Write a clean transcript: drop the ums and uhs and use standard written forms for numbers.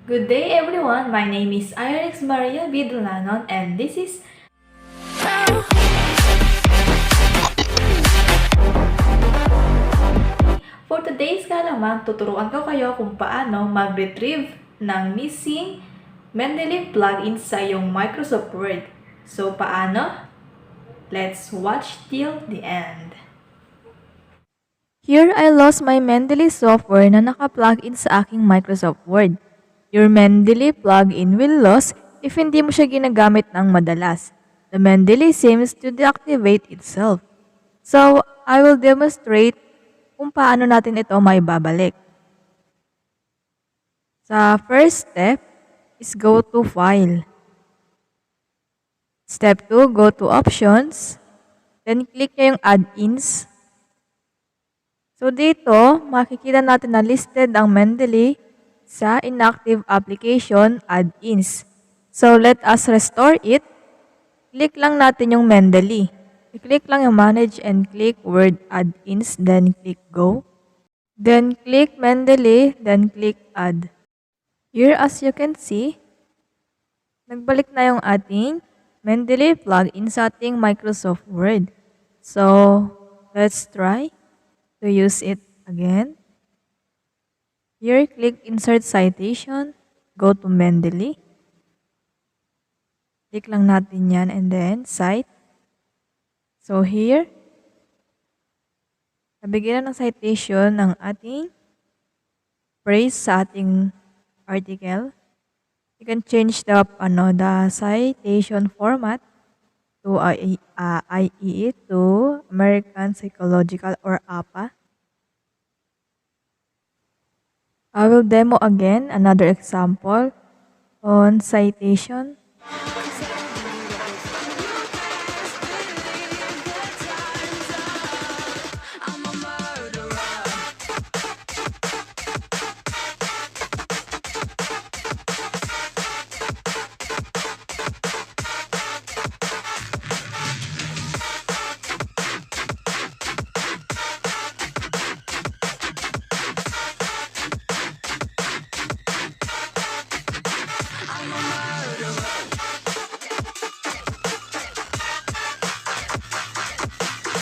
Good day everyone, my name is Irex Maria Vidulanon and this is for today's kalaman, tuturuan ko kayo kung paano mag-retrieve ng missing Mendeley plugin sa iyong Microsoft Word. So paano? Let's watch till the end. Here I lost my Mendeley software na naka-plugin sa aking Microsoft Word. Your Mendeley plugin will lose if hindi mo siya ginagamit ng madalas. The Mendeley seems to deactivate itself. So, I will demonstrate kung paano natin ito maibabalik. Sa first step is go to File. Step 2, go to Options. Then click nyo yung Add-ins. So dito, makikita natin na listed ang Mendeley sa inactive application add-ins. So let us restore it. Click lang natin yung Mendeley. I-click lang yung Manage and click Word add-ins, then click Go. Then click Mendeley, then click Add. Here as you can see, nagbalik na yung ating Mendeley plugin sa ating Microsoft Word. So let's try to use it again. Here, click Insert Citation, go to Mendeley. Click lang natin yan and then Cite. So here, nabigyan ng citation ng ating phrase sa ating article. You can change the citation format to IE to American Psychological or APA. I will demo again another example on citation.